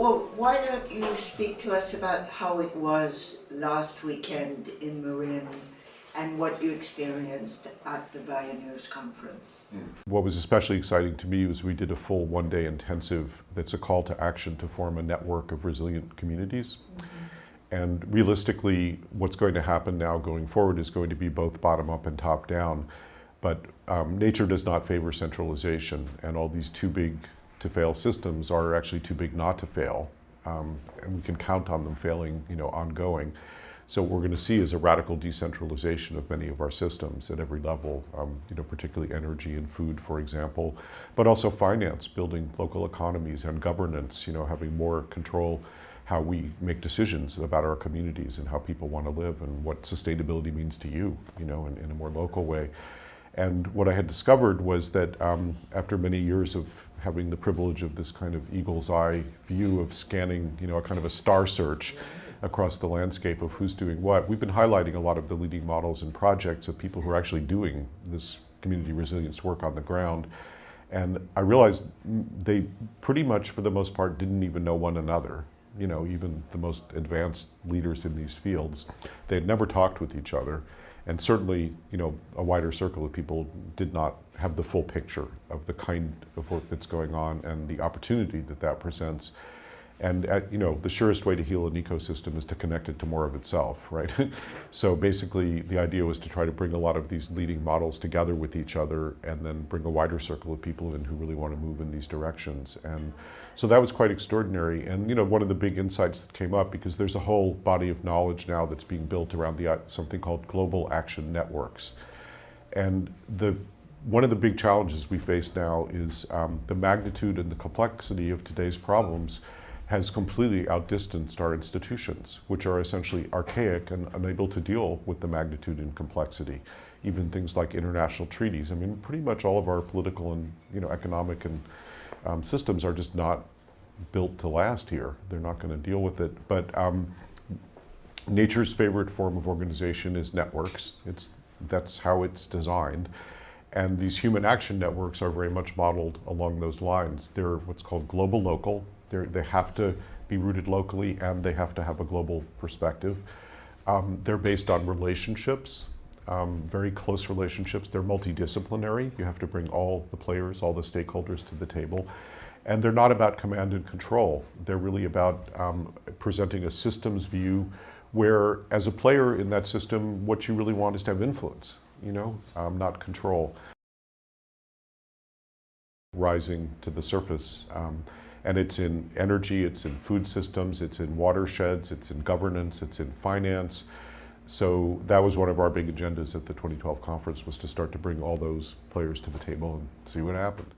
Well, why don't you speak to us about how it was last weekend in Marin and what you experienced at the Bioneers Conference? What was especially exciting to me was we did a full one-day intensive that's a call to action to form a network of resilient communities. And realistically, what's going to happen now going forward is going to be both bottom-up and top-down. But nature does not favor centralization, and all these too big to fail systems are actually too big not to fail. And we can count on them failing, ongoing. So what we're going to see is a radical decentralization of many of our systems at every level, particularly energy and food, for example, but also finance, building local economies, and governance, having more control how we make decisions about our communities and how people want to live and what sustainability means to you, in a more local way. And what I had discovered was that after many years of having the privilege of this kind of eagle's eye view of scanning, a kind of a star search across the landscape of who's doing what, we've been highlighting a lot of the leading models and projects of people who are actually doing this community resilience work on the ground. And I realized they pretty much, for the most part, didn't even know one another. Even the most advanced leaders in these fields, they had never talked with each other. And certainly, a wider circle of people did not have the full picture of the kind of work that's going on and the opportunity that that presents. And the surest way to heal an ecosystem is to connect it to more of itself, right? So basically, the idea was to try to bring a lot of these leading models together with each other and then bring a wider circle of people in who really want to move in these directions. And so that was quite extraordinary. And one of the big insights that came up, because there's a whole body of knowledge now that's being built around something called global action networks. And one of the big challenges we face now is the magnitude and the complexity of today's problems has completely outdistanced our institutions, which are essentially archaic and unable to deal with the magnitude and complexity. Even things like international treaties. I mean, pretty much all of our political and economic and systems are just not built to last here. They're not going to deal with it. But nature's favorite form of organization is networks. That's how it's designed. And these human action networks are very much modeled along those lines. They're what's called global local. They have to be rooted locally and they have to have a global perspective. They're based on relationships, very close relationships. They're multidisciplinary. You have to bring all the players, all the stakeholders to the table. And they're not about command and control. They're really about presenting a systems view where, as a player in that system, what you really want is to have influence, not control. Rising to the surface. And it's in energy, it's in food systems, it's in watersheds, it's in governance, it's in finance. So that was one of our big agendas at the 2012 conference, was to start to bring all those players to the table and see what happened.